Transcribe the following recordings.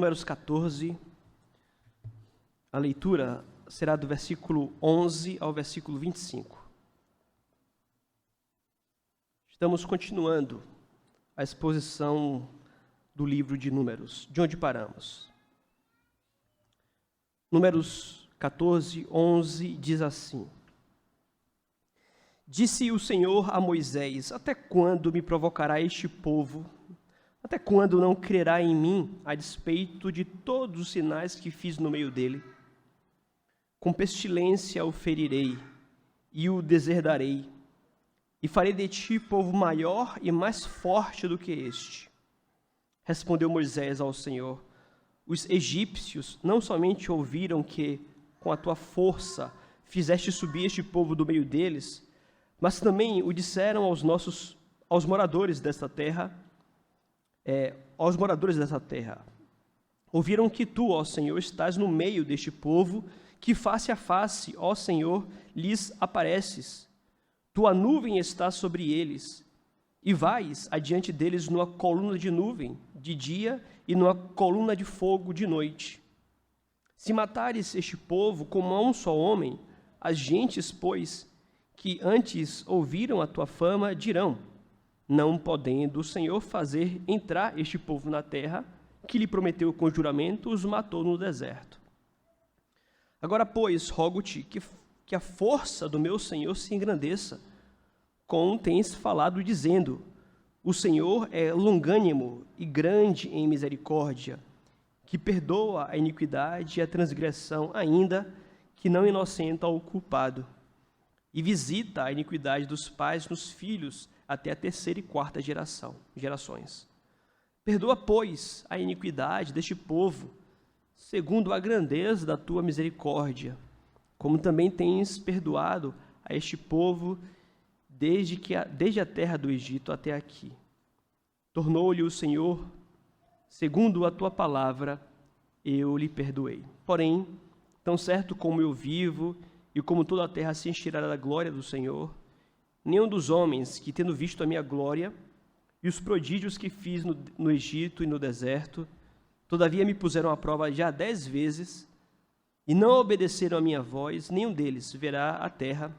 Números 14, a leitura será do versículo 11 ao versículo 25. Estamos continuando a exposição do livro de Números, de onde paramos. Números 14, 11 diz assim: Disse o Senhor a Moisés: Até quando me provocará este povo? Até quando não crerá em mim, a despeito de todos os sinais que fiz no meio dele? Com pestilência o ferirei e o deserdarei, e farei de ti povo maior e mais forte do que este. Respondeu Moisés ao Senhor: Os egípcios não somente ouviram que, com a tua força, fizeste subir este povo do meio deles, mas também o disseram aos moradores desta terra. Ouviram que tu, ó Senhor, estás no meio deste povo, que face a face, ó Senhor, lhes apareces. Tua nuvem está sobre eles, e vais adiante deles numa coluna de nuvem de dia e numa coluna de fogo de noite. Se matares este povo como a um só homem, as gentes, pois, que antes ouviram a tua fama, dirão: Não podendo o Senhor fazer entrar este povo na terra, que lhe prometeu com juramento, os matou no deserto. Agora, pois, rogo-te que a força do meu Senhor se engrandeça, como tens falado, dizendo: O Senhor é longânimo e grande em misericórdia, que perdoa a iniquidade e a transgressão, ainda que não inocenta o culpado, e visita a iniquidade dos pais nos filhos, até a terceira e quarta gerações. Perdoa, pois, a iniquidade deste povo, segundo a grandeza da tua misericórdia, como também tens perdoado a este povo desde a terra do Egito até aqui. Tornou-lhe o Senhor, segundo a tua palavra, eu lhe perdoei. Porém, tão certo como eu vivo, e como toda a terra se encherá da glória do Senhor, nenhum dos homens que, tendo visto a minha glória e os prodígios que fiz no Egito e no deserto, todavia me puseram à prova já 10 vezes, e não obedeceram a minha voz, nenhum deles verá a terra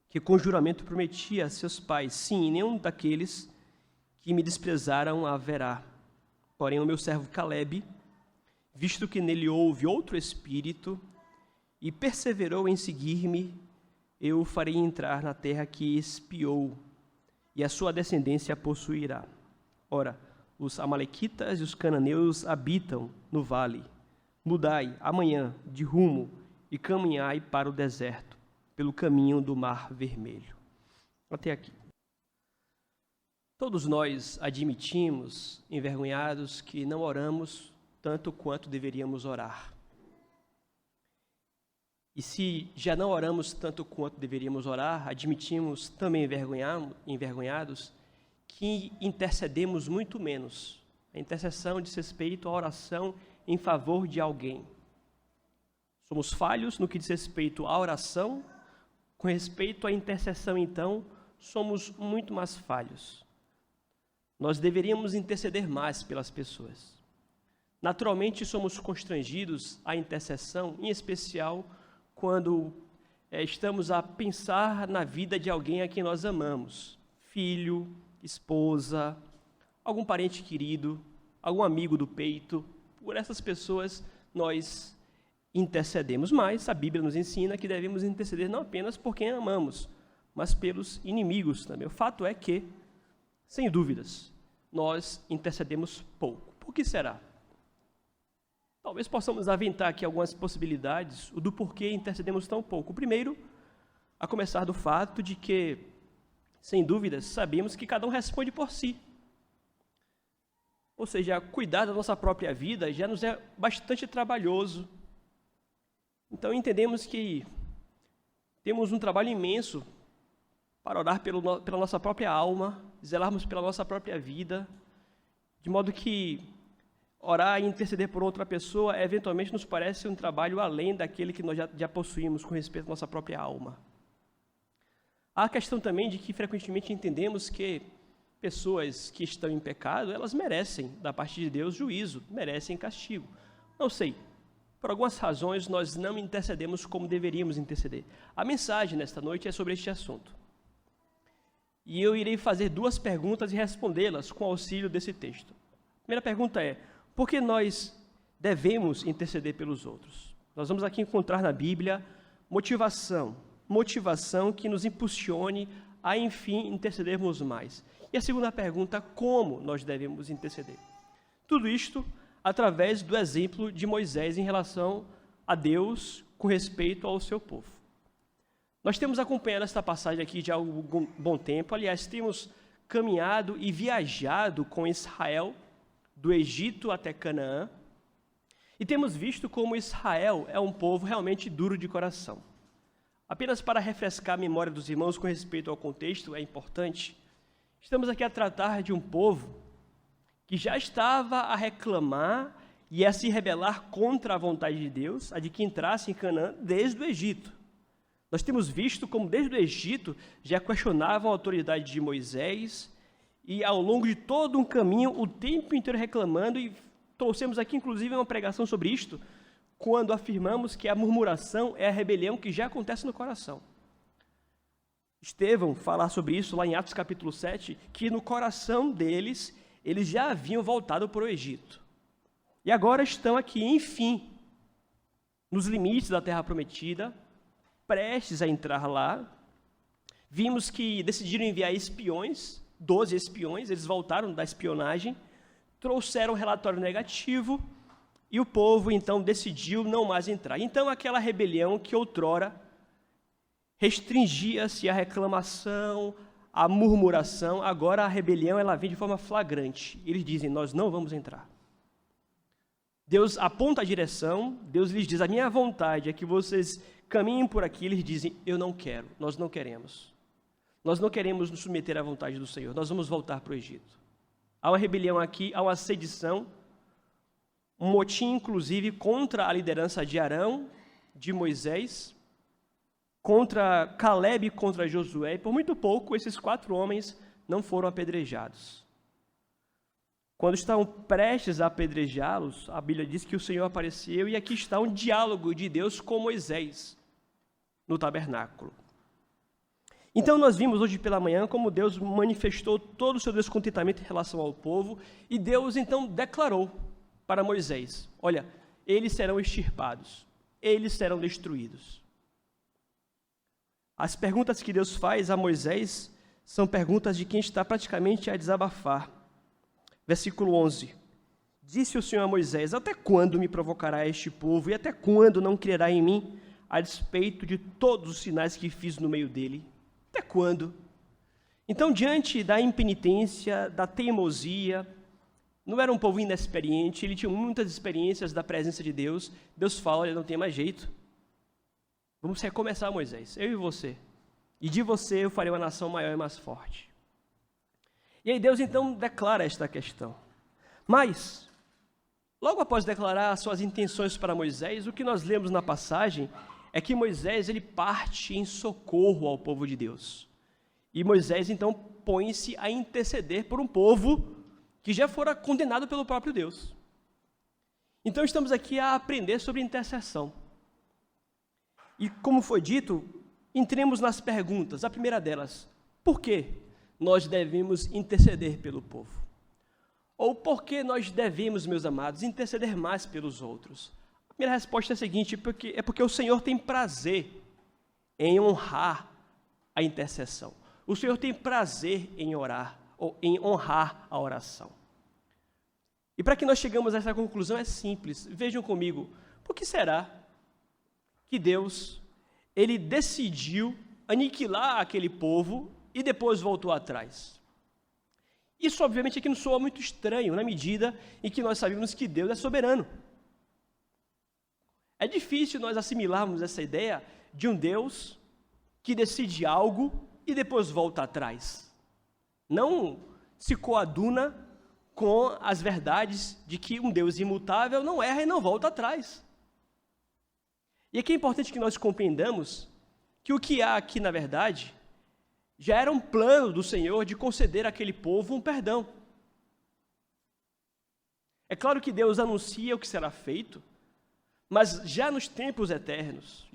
que com juramento prometi a seus pais. Sim, nenhum daqueles que me desprezaram a verá. Porém, o meu servo Calebe, visto que nele houve outro espírito, e perseverou em seguir-me, eu o farei entrar na terra que espiou, e a sua descendência a possuirá. Ora, os amalequitas e os cananeus habitam no vale. Mudai amanhã de rumo e caminhai para o deserto, pelo caminho do Mar Vermelho. Até aqui. Todos nós admitimos, envergonhados, que não oramos tanto quanto deveríamos orar. E se já não oramos tanto quanto deveríamos orar, admitimos também envergonhados que intercedemos muito menos. A intercessão diz respeito à oração em favor de alguém. Somos falhos no que diz respeito à oração, com respeito à intercessão, então, somos muito mais falhos. Nós deveríamos interceder mais pelas pessoas. Naturalmente, somos constrangidos à intercessão, em especial quando estamos a pensar na vida de alguém a quem nós amamos, filho, esposa, algum parente querido, algum amigo do peito. Por essas pessoas nós intercedemos, mas a Bíblia nos ensina que devemos interceder não apenas por quem amamos, mas pelos inimigos também. O fato é que, sem dúvidas, nós intercedemos pouco. Por que será? Talvez possamos aventar aqui algumas possibilidades do porquê intercedemos tão pouco. O primeiro, a começar do fato de que, sem dúvidas, sabemos que cada um responde por si. Ou seja, cuidar da nossa própria vida já nos é bastante trabalhoso. Então, entendemos que temos um trabalho imenso para orar pela nossa própria alma, zelarmos pela nossa própria vida, de modo que orar e interceder por outra pessoa, eventualmente, nos parece um trabalho além daquele que nós já possuímos com respeito à nossa própria alma. Há a questão também de que, frequentemente, entendemos que pessoas que estão em pecado, elas merecem, da parte de Deus, juízo, merecem castigo. Não sei, por algumas razões nós não intercedemos como deveríamos interceder. A mensagem nesta noite é sobre este assunto. E eu irei fazer 2 perguntas e respondê-las com auxílio desse texto. A primeira pergunta é: por que nós devemos interceder pelos outros? Nós vamos aqui encontrar na Bíblia motivação que nos impulsione a, enfim, intercedermos mais. E a segunda pergunta: como nós devemos interceder? Tudo isto através do exemplo de Moisés em relação a Deus com respeito ao seu povo. Nós temos acompanhado esta passagem aqui de algum bom tempo. Aliás, temos caminhado e viajado com Israel do Egito até Canaã, e temos visto como Israel é um povo realmente duro de coração. Apenas para refrescar a memória dos irmãos com respeito ao contexto, é importante, estamos aqui a tratar de um povo que já estava a reclamar e a se rebelar contra a vontade de Deus, a de que entrasse em Canaã desde o Egito. Nós temos visto como desde o Egito já questionavam a autoridade de Moisés, e ao longo de todo um caminho, o tempo inteiro reclamando, e trouxemos aqui inclusive uma pregação sobre isto, quando afirmamos que a murmuração é a rebelião que já acontece no coração. Estevão fala sobre isso lá em Atos capítulo 7, que no coração deles, eles já haviam voltado para o Egito. E agora estão aqui, enfim, nos limites da terra prometida, prestes a entrar lá. Vimos que decidiram enviar espiões, 12 espiões, eles voltaram da espionagem, trouxeram um relatório negativo, e o povo então decidiu não mais entrar. Então aquela rebelião que outrora restringia-se à reclamação, à murmuração, agora a rebelião ela vem de forma flagrante. Eles dizem: nós não vamos entrar. Deus aponta a direção, Deus lhes diz: a minha vontade é que vocês caminhem por aqui. Eles dizem: eu não quero, nós não queremos. Nós não queremos nos submeter à vontade do Senhor, nós vamos voltar para o Egito. Há uma rebelião aqui, há uma sedição, um motim, inclusive, contra a liderança de Arão, de Moisés, contra Calebe e contra Josué, e por muito pouco esses 4 homens não foram apedrejados. Quando estavam prestes a apedrejá-los, a Bíblia diz que o Senhor apareceu, e aqui está um diálogo de Deus com Moisés no tabernáculo. Então nós vimos hoje pela manhã como Deus manifestou todo o seu descontentamento em relação ao povo, e Deus então declarou para Moisés: olha, eles serão extirpados, eles serão destruídos. As perguntas que Deus faz a Moisés são perguntas de quem está praticamente a desabafar. Versículo 11. Disse o Senhor a Moisés: até quando me provocará este povo, e até quando não crerá em mim, a despeito de todos os sinais que fiz no meio dele? Até quando? Então, diante da impenitência, da teimosia, não era um povo inexperiente, ele tinha muitas experiências da presença de Deus. Deus fala: olha, não tem mais jeito. Vamos recomeçar, Moisés, eu e você. E de você eu farei uma nação maior e mais forte. E aí Deus então declara esta questão. Mas, logo após declarar as suas intenções para Moisés, o que nós lemos na passagem é que Moisés ele parte em socorro ao povo de Deus. E Moisés então põe-se a interceder por um povo que já fora condenado pelo próprio Deus. Então estamos aqui a aprender sobre intercessão. E como foi dito, entremos nas perguntas. A primeira delas: por que nós devemos interceder pelo povo? Ou por que nós devemos, meus amados, interceder mais pelos outros? A primeira resposta é a seguinte: porque o Senhor tem prazer em honrar a intercessão. O Senhor tem prazer em orar, ou em honrar a oração. E para que nós chegamos a essa conclusão é simples. Vejam comigo, por que será que Deus ele decidiu aniquilar aquele povo e depois voltou atrás? Isso, obviamente, aqui não soa muito estranho, na medida em que nós sabemos que Deus é soberano. É difícil nós assimilarmos essa ideia de um Deus que decide algo e depois volta atrás. Não se coaduna com as verdades de que um Deus imutável não erra e não volta atrás. E aqui é importante que nós compreendamos que o que há aqui, na verdade, Já era um plano do Senhor de conceder àquele povo um perdão. É claro que Deus anuncia o que será feito, mas já nos tempos eternos,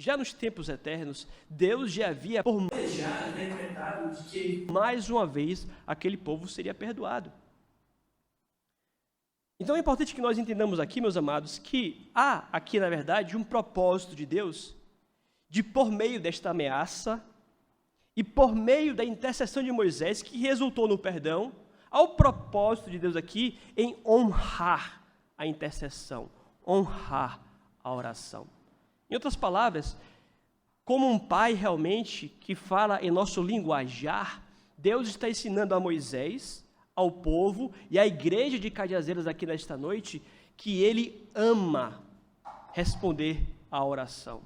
Deus já havia decretado de que mais uma vez aquele povo seria perdoado. Então é importante que nós entendamos aqui, meus amados, que há aqui, na verdade, um propósito de Deus de, por meio desta ameaça e por meio da intercessão de Moisés, que resultou no perdão, há o propósito de Deus aqui em honrar a intercessão, honrar a oração. Em outras palavras, como um pai realmente que fala em nosso linguajar, Deus está ensinando a Moisés, ao povo e à igreja de Cajazeiras aqui nesta noite, que ele ama responder à oração.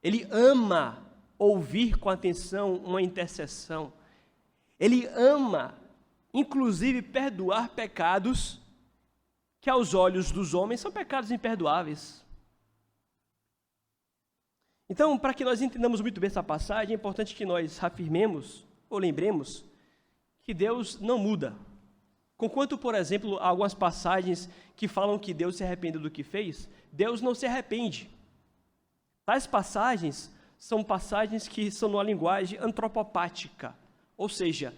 Ele ama ouvir com atenção uma intercessão. Ele ama, inclusive, perdoar pecados que aos olhos dos homens são pecados imperdoáveis. Então, para que nós entendamos muito bem essa passagem, é importante que nós afirmemos, ou lembremos, que Deus não muda. Conquanto, por exemplo, há algumas passagens que falam que Deus se arrependeu do que fez, Deus não se arrepende. Tais passagens são passagens que são numa linguagem antropopática, ou seja,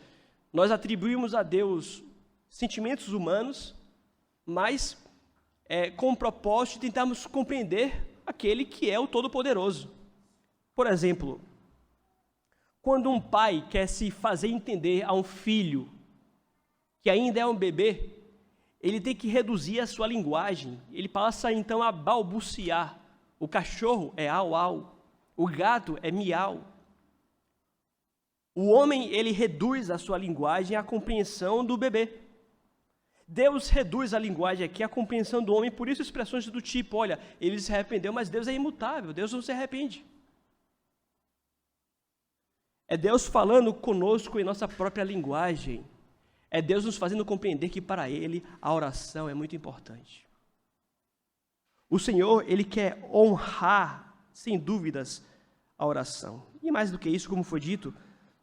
nós atribuímos a Deus sentimentos humanos, mas com o propósito de tentarmos compreender aquele que é o Todo-Poderoso. Por exemplo, quando um pai quer se fazer entender a um filho que ainda é um bebê, ele tem que reduzir a sua linguagem. Ele passa então a balbuciar. O cachorro é au, au. O gato é miau. O homem, ele reduz a sua linguagem à compreensão do bebê. Deus reduz a linguagem aqui à compreensão do homem, por isso expressões do tipo, olha, ele se arrependeu, mas Deus é imutável, Deus não se arrepende. É Deus falando conosco em nossa própria linguagem. É Deus nos fazendo compreender que para Ele a oração é muito importante. O Senhor, Ele quer honrar, sem dúvidas, a oração. E mais do que isso, como foi dito,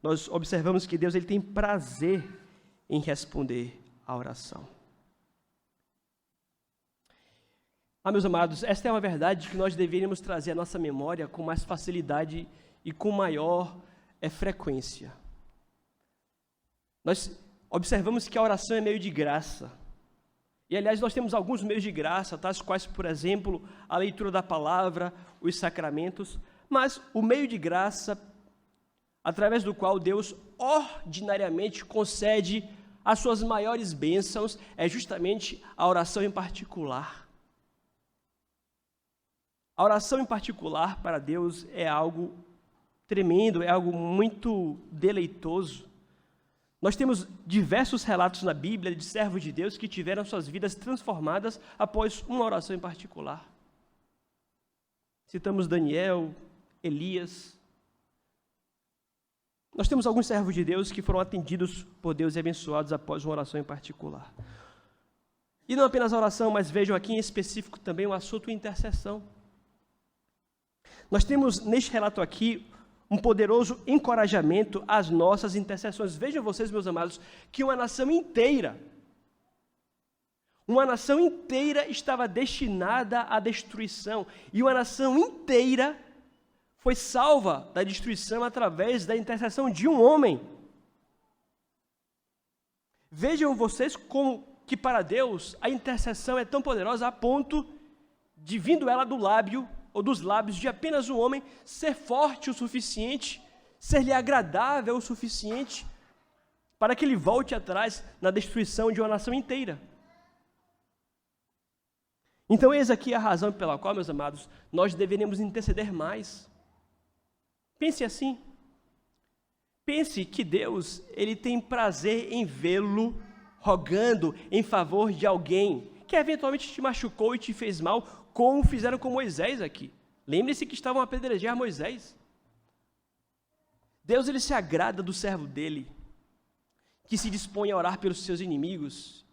nós observamos que Deus ele tem prazer em responder à oração. Meus amados, esta é uma verdade que nós deveríamos trazer à nossa memória com mais facilidade e com maior frequência. Nós observamos que a oração é meio de graça. E, aliás, nós temos alguns meios de graça, tais quais, por exemplo, a leitura da palavra, os sacramentos, mas o meio de graça, através do qual Deus ordinariamente concede as suas maiores bênçãos, é justamente a oração em particular. A oração em particular para Deus é algo tremendo, é algo muito deleitoso. Nós temos diversos relatos na Bíblia de servos de Deus que tiveram suas vidas transformadas após uma oração em particular. Citamos Daniel, Elias. Nós temos alguns servos de Deus que foram atendidos por Deus e abençoados após uma oração em particular. E não apenas a oração, mas vejam aqui em específico também o assunto intercessão. Nós temos neste relato aqui um poderoso encorajamento às nossas intercessões. Vejam vocês, meus amados, que uma nação inteira estava destinada à destruição, e uma nação inteira foi salva da destruição através da intercessão de um homem. Vejam vocês como que para Deus a intercessão é tão poderosa a ponto de, vindo ela do lábio, ou dos lábios de apenas um homem, ser forte o suficiente, ser-lhe agradável o suficiente, para que ele volte atrás na destruição de uma nação inteira. Então, eis aqui a razão pela qual, meus amados, nós deveríamos interceder mais. Pense assim. Pense que Deus, ele tem prazer em vê-lo rogando em favor de alguém que eventualmente te machucou e te fez mal, como fizeram com Moisés aqui. Lembre-se que estavam a apedrejar Moisés. Deus, ele se agrada do servo dele, que se dispõe a orar pelos seus inimigos,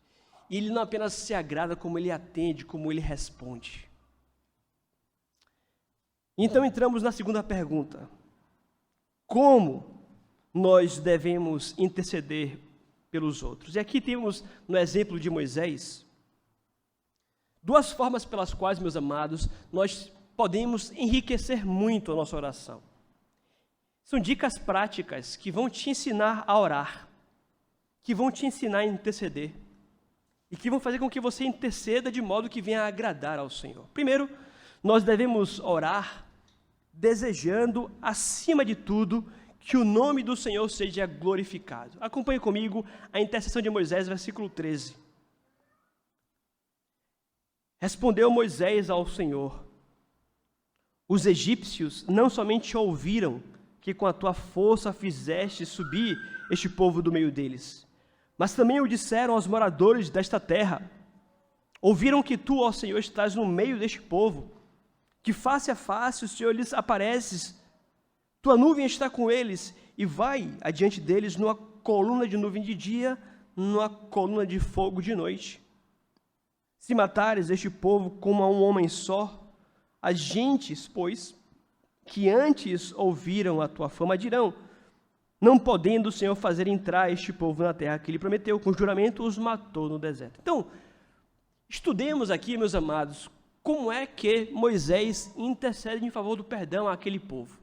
e ele não apenas se agrada, como ele atende, como ele responde. Então entramos na segunda pergunta. Como nós devemos interceder pelos outros. E aqui temos, no exemplo de Moisés, duas formas pelas quais, meus amados, nós podemos enriquecer muito a nossa oração. São dicas práticas que vão te ensinar a orar, que vão te ensinar a interceder e que vão fazer com que você interceda de modo que venha a agradar ao Senhor. Primeiro, nós devemos orar desejando, acima de tudo, que o nome do Senhor seja glorificado. Acompanhe comigo a intercessão de Moisés, versículo 13. Respondeu Moisés ao Senhor: os egípcios não somente ouviram que com a tua força fizeste subir este povo do meio deles, mas também o disseram aos moradores desta terra. Ouviram que tu, ó Senhor, estás no meio deste povo, que face a face o Senhor lhes apareces. Tua nuvem está com eles e vai adiante deles numa coluna de nuvem de dia, numa coluna de fogo de noite. Se matares este povo como a um homem só, as gentes, pois, que antes ouviram a tua fama dirão: não podendo o Senhor fazer entrar este povo na terra que ele prometeu, com juramento os matou no deserto. Então, estudemos aqui, meus amados, como é que Moisés intercede em favor do perdão àquele povo.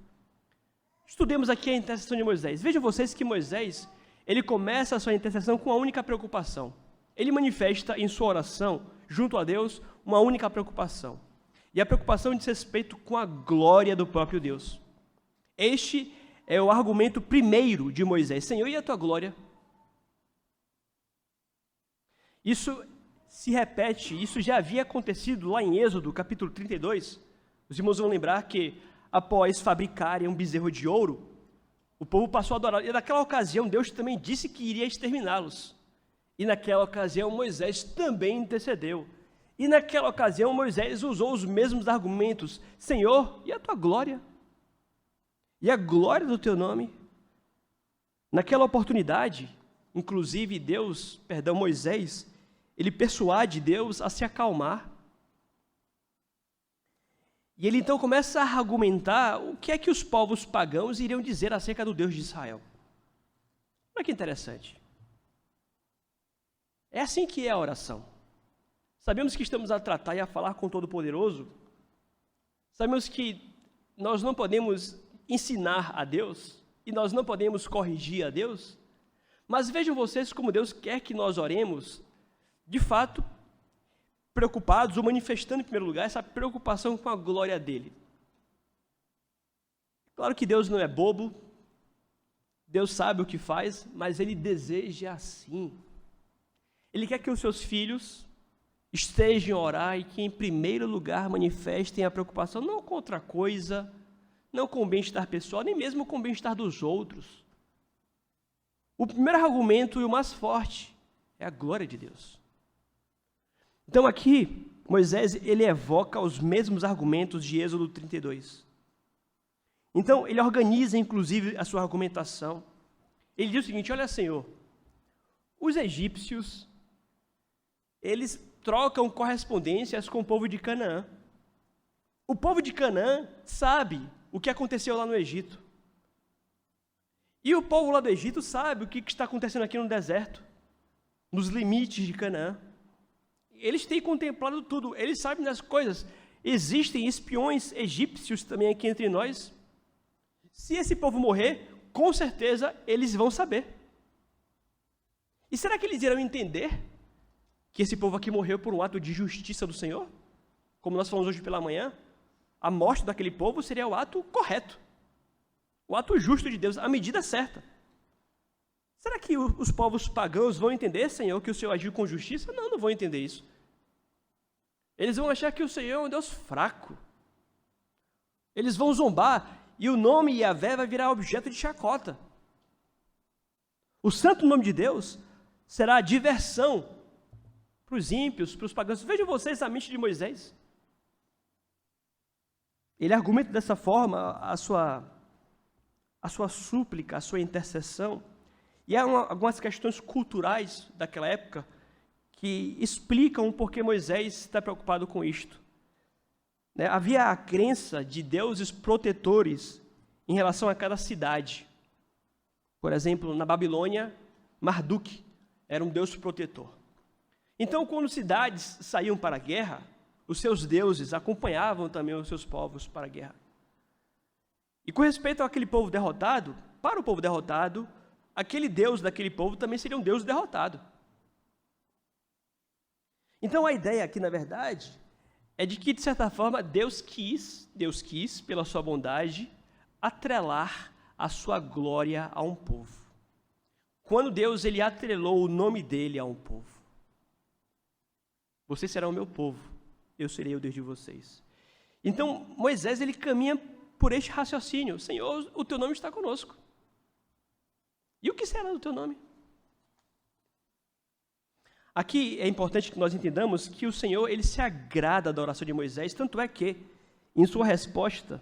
Estudemos aqui a intercessão de Moisés. Vejam vocês que Moisés, ele começa a sua intercessão com uma única preocupação. Ele manifesta em sua oração, junto a Deus, uma única preocupação. E a preocupação diz respeito com a glória do próprio Deus. Este é o argumento primeiro de Moisés: Senhor, e a tua glória? Isso se repete, isso já havia acontecido lá em Êxodo, capítulo 32. Os irmãos vão lembrar que, após fabricarem um bezerro de ouro, o povo passou a adorar. E naquela ocasião, Deus também disse que iria exterminá-los. E naquela ocasião, Moisés também intercedeu. E naquela ocasião, Moisés usou os mesmos argumentos: Senhor, e a tua glória? E a glória do teu nome? Naquela oportunidade, inclusive Moisés, ele persuade Deus a se acalmar. E ele então começa a argumentar o que é que os povos pagãos iriam dizer acerca do Deus de Israel. Olha que interessante. É assim que é a oração. Sabemos que estamos a tratar e a falar com o Todo-Poderoso. Sabemos que nós não podemos ensinar a Deus e nós não podemos corrigir a Deus. Mas vejam vocês como Deus quer que nós oremos, de fato, preocupados ou manifestando em primeiro lugar essa preocupação com a glória dele. Claro que Deus não é bobo, Deus sabe o que faz, mas ele deseja assim. Ele quer que os seus filhos estejam a orar e que em primeiro lugar manifestem a preocupação não com outra coisa, não com o bem-estar pessoal, nem mesmo com o bem-estar dos outros. O primeiro argumento e o mais forte é a glória de Deus. Então aqui, Moisés, ele evoca os mesmos argumentos de Êxodo 32. Então, ele organiza, inclusive, a sua argumentação. Ele diz o seguinte: olha, Senhor, os egípcios, eles trocam correspondências com o povo de Canaã. O povo de Canaã sabe o que aconteceu lá no Egito. E o povo lá do Egito sabe o que está acontecendo aqui no deserto, nos limites de Canaã. Eles têm contemplado tudo, eles sabem das coisas. Existem espiões egípcios também aqui entre nós. Se esse povo morrer, com certeza eles vão saber. E será que eles irão entender que esse povo aqui morreu por um ato de justiça do Senhor? Como nós falamos hoje pela manhã, a morte daquele povo seria o ato correto, o ato justo de Deus, a medida certa. Será que os povos pagãos vão entender, Senhor, que o Senhor agiu com justiça? Não, não vão entender isso. Eles vão achar que o Senhor é um Deus fraco. Eles vão zombar e o nome Yahvé vai virar objeto de chacota. O santo nome de Deus será a diversão para os ímpios, para os pagãos. Vejam vocês a mente de Moisés. Ele argumenta dessa forma a sua súplica, a sua intercessão. E há algumas questões culturais daquela época que explicam por que Moisés está preocupado com isto. Havia a crença de deuses protetores em relação a cada cidade. Por exemplo, na Babilônia, Marduk era um deus protetor. Então, quando cidades saíam para a guerra, os seus deuses acompanhavam também os seus povos para a guerra. E com respeito àquele povo derrotado, para o povo derrotado, aquele deus daquele povo também seria um deus derrotado. Então, a ideia aqui, na verdade, é de que, de certa forma, Deus quis, pela sua bondade, atrelar a sua glória a um povo. Quando Deus ele atrelou o nome dele a um povo. Vocês serão o meu povo, eu serei o Deus de vocês. Então, Moisés ele caminha por este raciocínio. Senhor, o teu nome está conosco. E o que será do teu nome? Aqui é importante que nós entendamos que o Senhor ele se agrada da oração de Moisés, tanto é que, em sua resposta,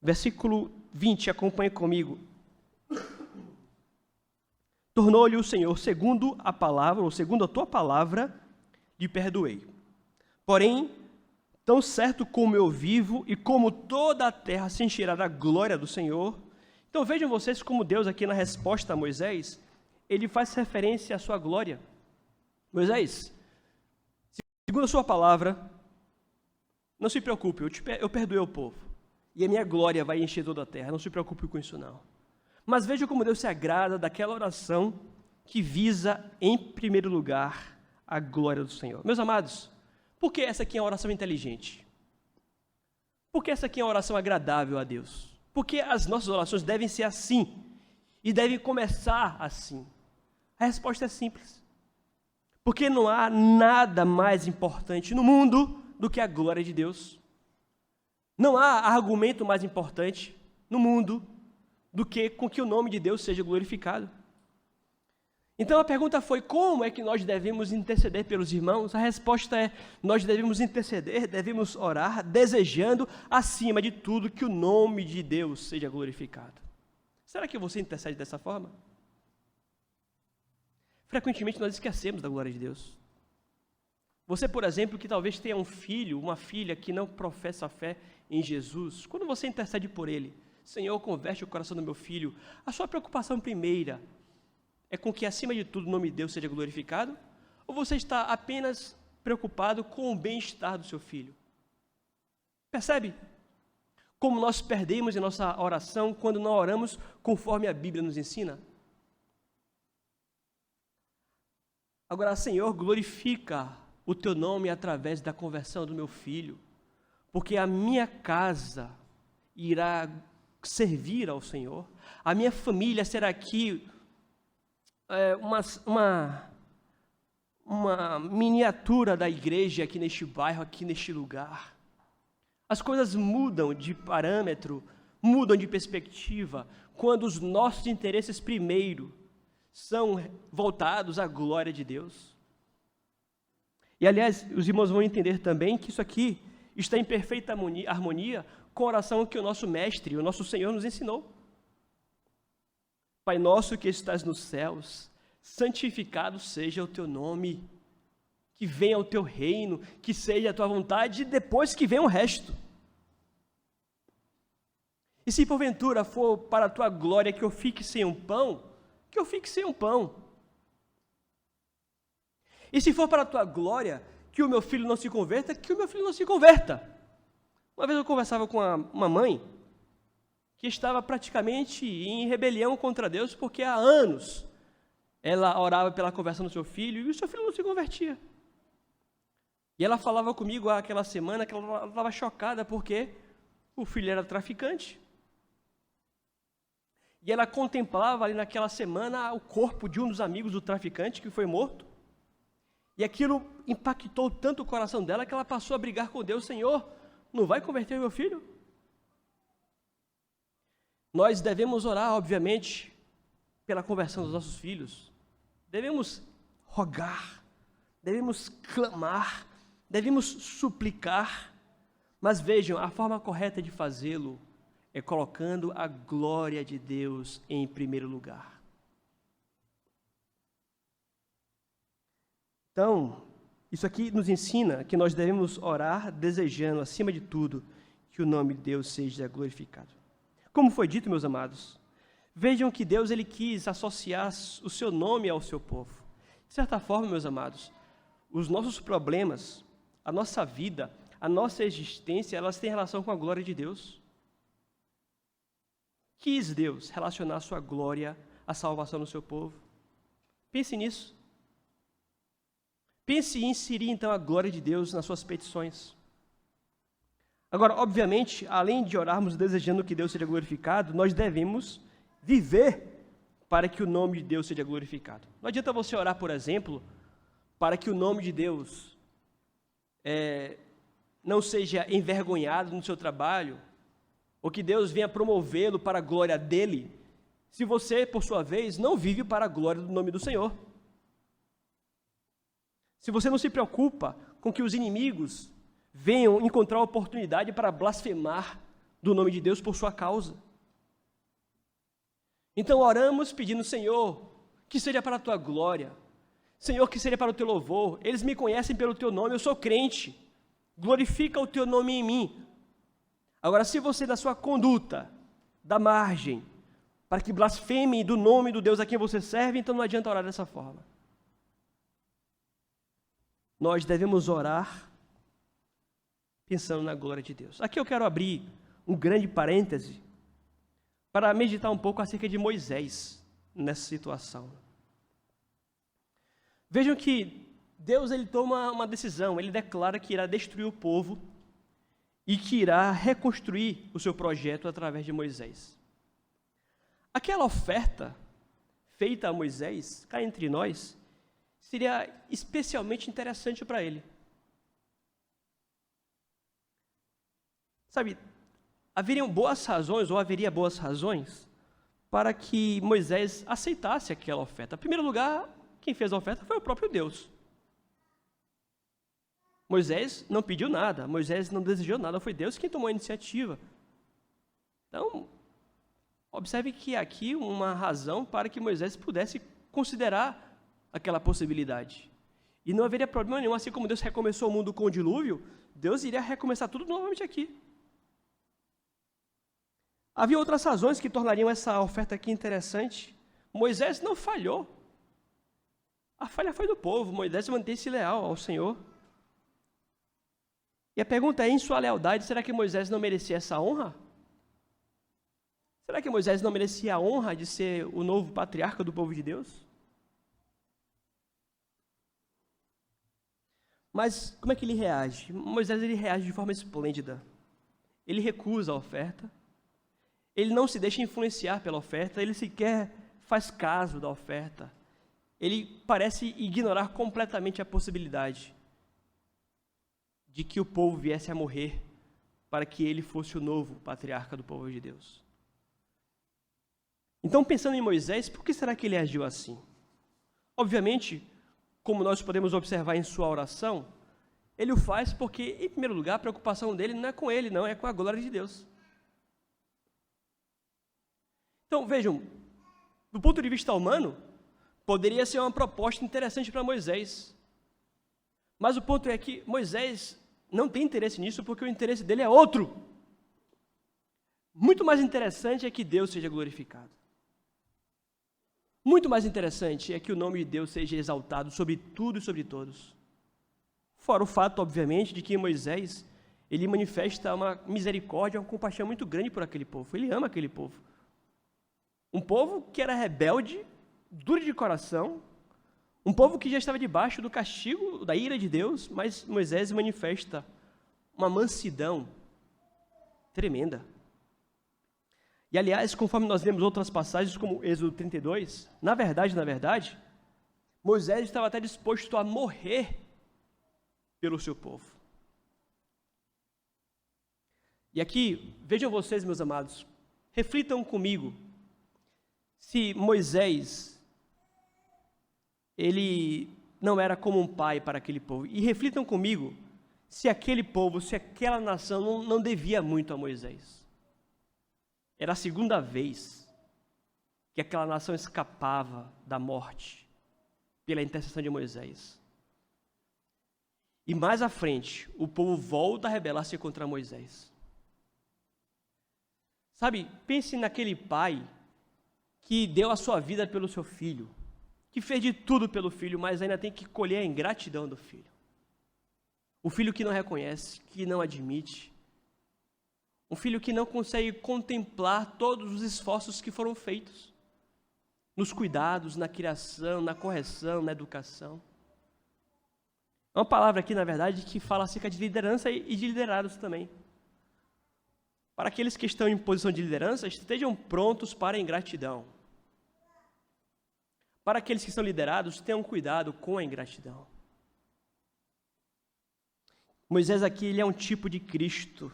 versículo 20, acompanhe comigo. Tornou-lhe o Senhor, segundo a palavra, ou segundo a tua palavra, lhe perdoei. Porém, tão certo como eu vivo e como toda a terra se encherá da glória do Senhor. Então vejam vocês como Deus aqui na resposta a Moisés, ele faz referência à sua glória. Moisés, segundo a sua palavra, não se preocupe, eu perdoei o povo. E a minha glória vai encher toda a terra, não se preocupe com isso não. Mas veja como Deus se agrada daquela oração que visa, em primeiro lugar, a glória do Senhor. Meus amados, por que essa aqui é uma oração inteligente? Por que essa aqui é uma oração agradável a Deus? Porque as nossas orações devem ser assim, e devem começar assim. A resposta é simples. Porque não há nada mais importante no mundo do que a glória de Deus. Não há argumento mais importante no mundo do que com que o nome de Deus seja glorificado. Então a pergunta foi, como é que nós devemos interceder pelos irmãos? A resposta é, nós devemos interceder, devemos orar, desejando, acima de tudo, que o nome de Deus seja glorificado. Será que você intercede dessa forma? Frequentemente nós esquecemos da glória de Deus. Você, por exemplo, que talvez tenha um filho, uma filha que não professa a fé em Jesus, quando você intercede por ele, Senhor, converte o coração do meu filho, a sua preocupação primeira é com que, acima de tudo, o nome de Deus seja glorificado? Ou você está apenas preocupado com o bem-estar do seu filho? Percebe como nós perdemos em nossa oração quando não oramos conforme a Bíblia nos ensina? Agora, Senhor, glorifica o teu nome através da conversão do meu filho, porque a minha casa irá servir ao Senhor, a minha família será aqui uma miniatura da igreja aqui neste bairro, aqui neste lugar. As coisas mudam de parâmetro, mudam de perspectiva, quando os nossos interesses primeiro são voltados à glória de Deus. E, aliás, os irmãos vão entender também que isso aqui está em perfeita harmonia com a oração que o nosso mestre, o nosso Senhor nos ensinou. Pai nosso que estás nos céus, santificado seja o teu nome, que venha o teu reino, que seja a tua vontade, e depois que venha o resto. E se porventura for para a tua glória que eu fique sem um pão, que eu fique sem um pão. E se for para a tua glória que o meu filho não se converta, que o meu filho não se converta. Uma vez eu conversava com uma mãe que estava praticamente em rebelião contra Deus, porque há anos ela orava pela conversão do seu filho e o seu filho não se convertia. E ela falava comigo aquela semana que ela estava chocada porque o filho era traficante. E ela contemplava ali naquela semana o corpo de um dos amigos do traficante que foi morto. E aquilo impactou tanto o coração dela que ela passou a brigar com Deus: Senhor, não vai converter o meu filho? Nós devemos orar, obviamente, pela conversão dos nossos filhos. Devemos rogar, devemos clamar, devemos suplicar. Mas vejam, a forma correta de fazê-lo é colocando a glória de Deus em primeiro lugar. Então, isso aqui nos ensina que nós devemos orar desejando, acima de tudo, que o nome de Deus seja glorificado. Como foi dito, meus amados, Vejam que Deus ele quis associar o seu nome ao seu povo. De certa forma, meus amados, os nossos problemas, a nossa vida, a nossa existência, elas têm relação com a glória de Deus. Quis Deus relacionar a sua glória à salvação do seu povo. Pense nisso. Pense em inserir, então, a glória de Deus nas suas petições. Agora, obviamente, além de orarmos desejando que Deus seja glorificado, nós devemos viver para que o nome de Deus seja glorificado. Não adianta você orar, por exemplo, para que o nome de Deus não seja envergonhado no seu trabalho, ou que Deus venha promovê-lo para a glória dele, se você, por sua vez, não vive para a glória do nome do Senhor. Se você não se preocupa com que os inimigos venham encontrar oportunidade para blasfemar do nome de Deus por sua causa. Então oramos pedindo, Senhor, que seja para a tua glória, Senhor, que seja para o teu louvor, eles me conhecem pelo teu nome, eu sou crente, glorifica o teu nome em mim. Agora, se você da sua conduta dá margem para que blasfeme do nome do Deus a quem você serve, então não adianta orar dessa forma. Nós devemos orar pensando na glória de Deus. Aqui eu quero abrir um grande parêntese para meditar um pouco acerca de Moisés nessa situação. Vejam que Deus ele toma uma decisão, ele declara que irá destruir o povo e que irá reconstruir o seu projeto através de Moisés. Aquela oferta feita a Moisés, cá entre nós, seria especialmente interessante para ele. Sabe, haveria boas razões para que Moisés aceitasse aquela oferta. Em primeiro lugar, quem fez a oferta foi o próprio Deus. Moisés não pediu nada, Moisés não desejou nada, foi Deus quem tomou a iniciativa. Então, observe que há aqui uma razão para que Moisés pudesse considerar aquela possibilidade. E não haveria problema nenhum, assim como Deus recomeçou o mundo com o dilúvio, Deus iria recomeçar tudo novamente aqui. Havia outras razões que tornariam essa oferta aqui interessante. Moisés não falhou. A falha foi do povo, Moisés manteve-se leal ao Senhor. E a pergunta é, em sua lealdade, será que Moisés não merecia essa honra? Será que Moisés não merecia a honra de ser o novo patriarca do povo de Deus? Mas como é que ele reage? Moisés ele reage de forma esplêndida. Ele recusa a oferta, ele não se deixa influenciar pela oferta, ele sequer faz caso da oferta. Ele parece ignorar completamente a possibilidade de que o povo viesse a morrer para que ele fosse o novo patriarca do povo de Deus. Então, pensando em Moisés, por que será que ele agiu assim? Obviamente, como nós podemos observar em sua oração, ele o faz porque, em primeiro lugar, a preocupação dele não é com ele, não, é com a glória de Deus. Então, vejam, do ponto de vista humano, poderia ser uma proposta interessante para Moisés. Mas o ponto é que Moisés não tem interesse nisso porque o interesse dele é outro. Muito mais interessante é que Deus seja glorificado. Muito mais interessante é que o nome de Deus seja exaltado sobre tudo e sobre todos. Fora o fato, obviamente, de que Moisés, ele manifesta uma misericórdia, uma compaixão muito grande por aquele povo. Ele ama aquele povo. Um povo que era rebelde, duro de coração, um povo que já estava debaixo do castigo, da ira de Deus, mas Moisés manifesta uma mansidão tremenda. E, aliás, conforme nós lemos outras passagens, como Êxodo 32, na verdade, Moisés estava até disposto a morrer pelo seu povo. E aqui, vejam vocês, meus amados, reflitam comigo, se Moisés, ele não era como um pai para aquele povo. E reflitam comigo, se aquele povo, se aquela nação não devia muito a Moisés. Era a segunda vez que aquela nação escapava da morte pela intercessão de Moisés. E mais à frente, o povo volta a rebelar-se contra Moisés. Sabe, pense naquele pai que deu a sua vida pelo seu filho, que fez de tudo pelo filho, mas ainda tem que colher a ingratidão do filho. O filho que não reconhece, que não admite. Um filho que não consegue contemplar todos os esforços que foram feitos nos cuidados, na criação, na correção, na educação. É uma palavra aqui, na verdade, que fala acerca de liderança e de liderados também. Para aqueles que estão em posição de liderança, estejam prontos para a ingratidão. Para aqueles que são liderados, tenham cuidado com a ingratidão. Moisés aqui, ele é um tipo de Cristo.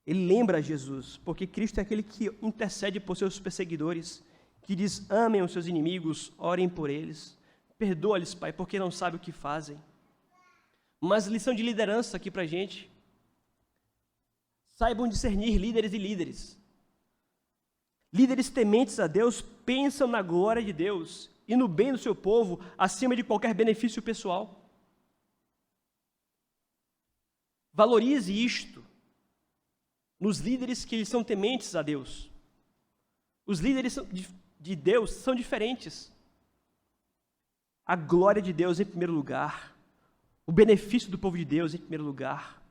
Ele lembra Jesus, porque Cristo é aquele que intercede por seus perseguidores, que diz, amem os seus inimigos, orem por eles, perdoa-lhes, Pai, porque não sabem o que fazem. Mas lição de liderança aqui para a gente. Saibam discernir líderes e líderes. Líderes tementes a Deus pensam na glória de Deus e no bem do seu povo acima de qualquer benefício pessoal. Valorize isto nos líderes que são tementes a Deus. Os líderes de Deus são diferentes. A glória de Deus em primeiro lugar, o benefício do povo de Deus em primeiro lugar.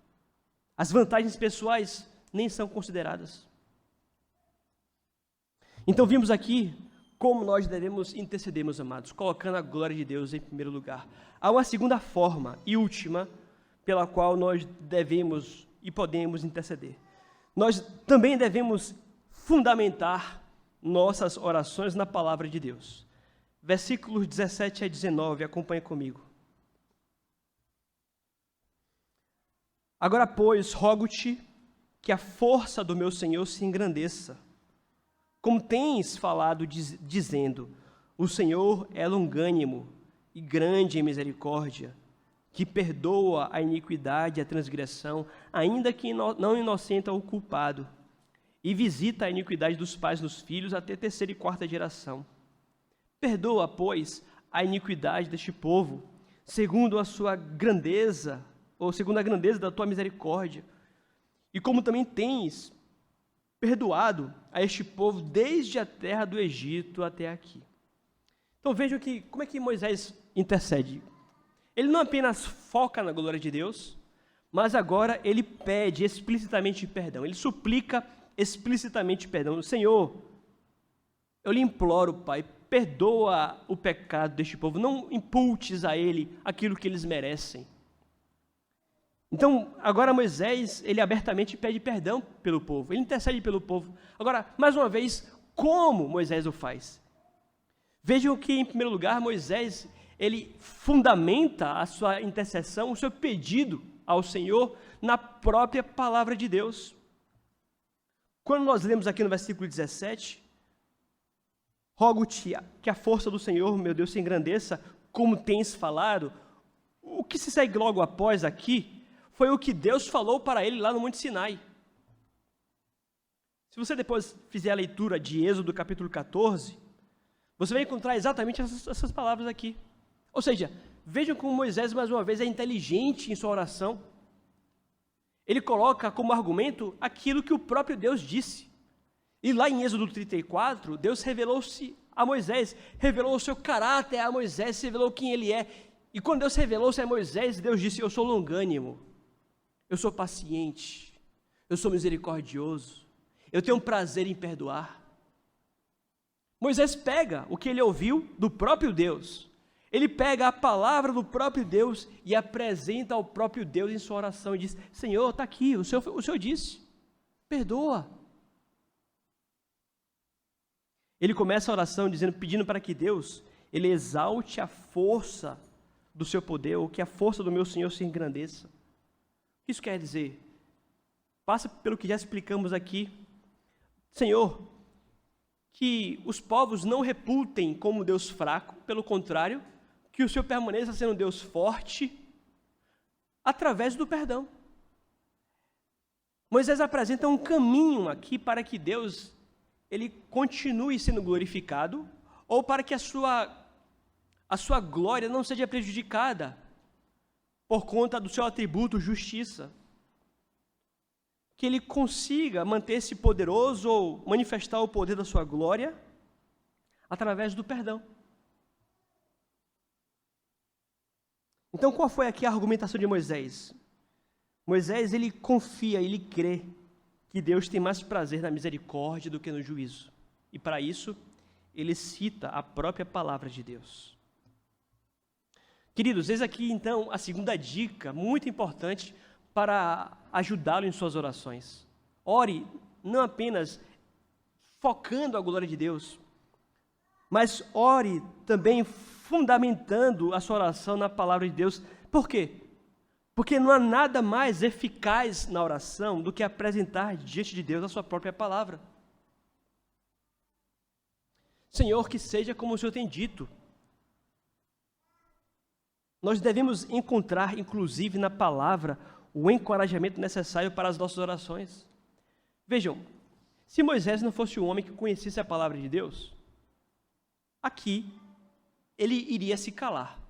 As vantagens pessoais nem são consideradas. Então vimos aqui como nós devemos interceder, meus amados, colocando a glória de Deus em primeiro lugar. Há uma segunda forma e última pela qual nós devemos e podemos interceder. Nós também devemos fundamentar nossas orações na palavra de Deus. Versículos 17 a 19, acompanhe comigo. Agora, pois, rogo-te que a força do meu Senhor se engrandeça, como tens falado, dizendo, o Senhor é longânimo e grande em misericórdia, que perdoa a iniquidade e a transgressão, ainda que não inocenta o culpado, e visita a iniquidade dos pais nos filhos até terceira e quarta geração. Perdoa, pois, a iniquidade deste povo, segundo a sua grandeza, ou segundo a grandeza da tua misericórdia, e como também tens perdoado a este povo desde a terra do Egito até aqui. Então vejam que, como é que Moisés intercede. Ele não apenas foca na glória de Deus, mas agora ele pede explicitamente perdão. Ele suplica explicitamente perdão. Senhor, eu lhe imploro, Pai, perdoa o pecado deste povo. Não imputes a ele aquilo que eles merecem. Então, agora Moisés, ele abertamente pede perdão pelo povo. Ele intercede pelo povo. Agora, mais uma vez, como Moisés o faz? Vejam que, em primeiro lugar, Moisés, ele fundamenta a sua intercessão, o seu pedido ao Senhor na própria palavra de Deus. Quando nós lemos aqui no versículo 17, rogo-te que a força do Senhor, meu Deus, se engrandeça, como tens falado, o que se segue logo após aqui foi o que Deus falou para ele lá no Monte Sinai. Se você depois fizer a leitura de Êxodo capítulo 14, você vai encontrar exatamente essas palavras aqui. Ou seja, vejam como Moisés, mais uma vez, é inteligente em sua oração. Ele coloca como argumento aquilo que o próprio Deus disse. E lá em Êxodo 34, Deus revelou-se a Moisés, revelou o seu caráter a Moisés, revelou quem ele é. E quando Deus revelou-se a Moisés, Deus disse, eu sou longânimo, eu sou paciente, eu sou misericordioso, eu tenho prazer em perdoar. Moisés pega o que ele ouviu do próprio Deus, ele pega a palavra do próprio Deus e apresenta ao próprio Deus em sua oração e diz, Senhor, está aqui, o Senhor disse, perdoa. Ele começa a oração pedindo para que Deus, ele exalte a força do seu poder, ou que a força do meu Senhor se engrandeça. O que isso quer dizer? Passa pelo que já explicamos aqui. Senhor, que os povos não reputem como Deus fraco, pelo contrário, que o Senhor permaneça sendo Deus forte, através do perdão. Moisés apresenta um caminho aqui para que Deus, ele continue sendo glorificado, ou para que a sua glória não seja prejudicada por conta do seu atributo justiça. que ele consiga manter-se poderoso ou manifestar o poder da sua glória através do perdão. Então, qual foi aqui a argumentação de Moisés? Moisés, ele confia, ele crê que Deus tem mais prazer na misericórdia do que no juízo. E para isso, ele cita a própria palavra de Deus. Queridos, eis aqui então a segunda dica, muito importante, para ajudá-lo em suas orações. Ore não apenas focando a glória de Deus, mas ore também fundamentando a sua oração na palavra de Deus. Por quê? Porque não há nada mais eficaz na oração do que apresentar diante de Deus a sua própria palavra. Senhor, que seja como o Senhor tem dito. Nós devemos encontrar, inclusive, na palavra, o encorajamento necessário para as nossas orações. Vejam, se Moisés não fosse um homem que conhecesse a palavra de Deus, aqui ele iria se calar.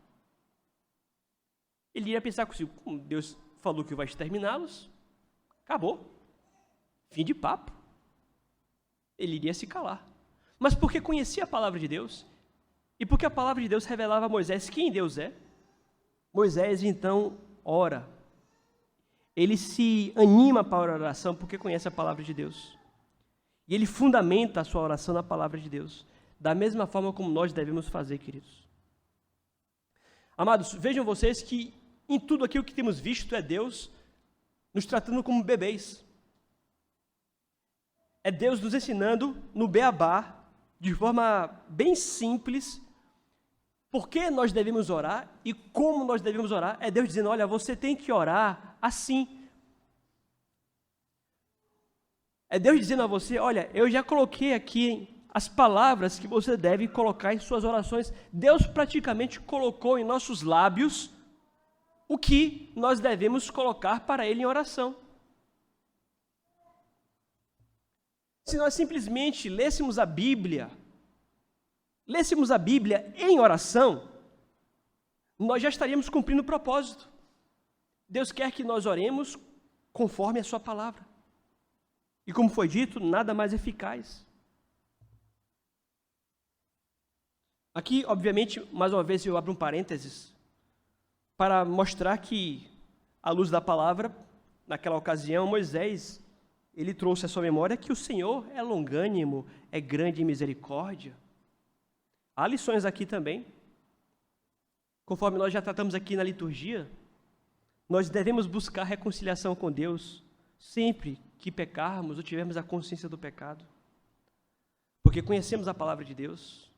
Ele iria pensar consigo, Deus falou que vai exterminá-los, acabou, fim de papo. Ele iria se calar. Mas porque conhecia a palavra de Deus, e porque a palavra de Deus revelava a Moisés quem Deus é, Moisés então ora. Ele se anima para a oração porque conhece a palavra de Deus. E ele fundamenta a sua oração na palavra de Deus, da mesma forma como nós devemos fazer, queridos. Amados, vejam vocês que em tudo aquilo que temos visto é Deus nos tratando como bebês. É Deus nos ensinando no beabá, de forma bem simples, por que nós devemos orar e como nós devemos orar. É Deus dizendo, olha, você tem que orar assim. É Deus dizendo a você, olha, eu já coloquei aqui as palavras que você deve colocar em suas orações. Deus praticamente colocou em nossos lábios o que nós devemos colocar para Ele em oração. Se nós simplesmente lêssemos a Bíblia em oração, nós já estaríamos cumprindo o propósito. Deus quer que nós oremos conforme a sua palavra. E como foi dito, nada mais eficaz. Aqui, obviamente, mais uma vez eu abro um parênteses para mostrar que, à luz da palavra, naquela ocasião, Moisés, ele trouxe à sua memória que o Senhor é longânimo, é grande em misericórdia. Há lições aqui também. Conforme nós já tratamos aqui na liturgia, nós devemos buscar reconciliação com Deus sempre que pecarmos ou tivermos a consciência do pecado. Porque conhecemos a palavra de Deus.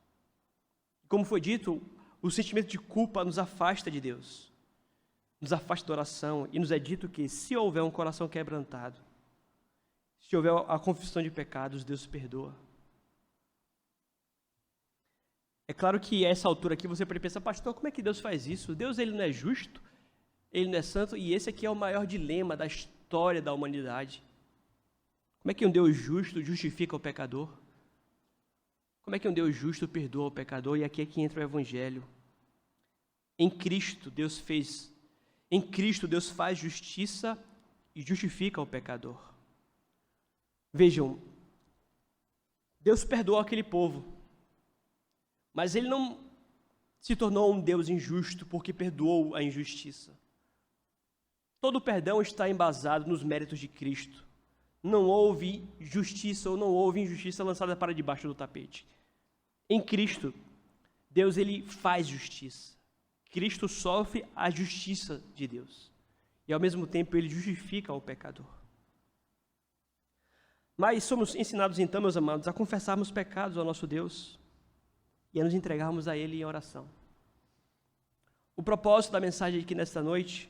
Como foi dito, o sentimento de culpa nos afasta de Deus, nos afasta da oração, e nos é dito que se houver um coração quebrantado, se houver a confissão de pecados, Deus perdoa. É claro que a essa altura aqui você pode pensar, pastor, como é que Deus faz isso? Deus, ele não é justo, ele não é santo, e esse aqui é o maior dilema da história da humanidade. Como é que um Deus justo justifica o pecador? Como é que um Deus justo perdoa o pecador? E aqui é que entra o Evangelho. Em Cristo, Deus faz justiça e justifica o pecador. Vejam, Deus perdoou aquele povo, mas Ele não se tornou um Deus injusto porque perdoou a injustiça. Todo o perdão está embasado nos méritos de Cristo. Não houve justiça ou não houve injustiça lançada para debaixo do tapete. Em Cristo, Deus ele faz justiça. Cristo sofre a justiça de Deus. E ao mesmo tempo ele justifica o pecador. Mas somos ensinados então, meus amados, a confessarmos pecados ao nosso Deus e a nos entregarmos a Ele em oração. O propósito da mensagem aqui nesta noite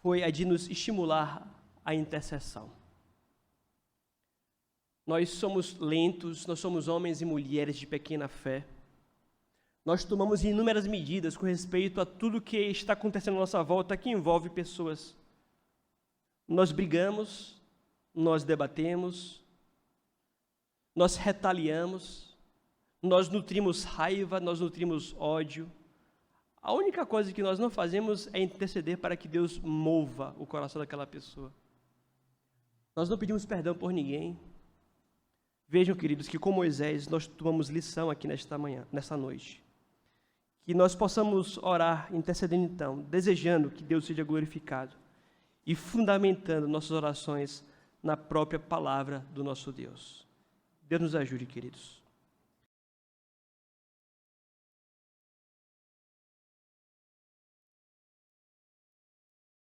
foi a de nos estimular à intercessão. Nós somos lentos, nós somos homens e mulheres de pequena fé. Nós tomamos inúmeras medidas com respeito a tudo que está acontecendo à nossa volta que envolve pessoas. Nós brigamos, nós debatemos, nós retaliamos, nós nutrimos raiva, nós nutrimos ódio. A única coisa que nós não fazemos é interceder para que Deus mova o coração daquela pessoa. Nós não pedimos perdão por ninguém. Vejam, queridos, que com Moisés nós tomamos lição aqui nesta noite. Que nós possamos orar, intercedendo então, desejando que Deus seja glorificado e fundamentando nossas orações na própria palavra do nosso Deus. Deus nos ajude, queridos.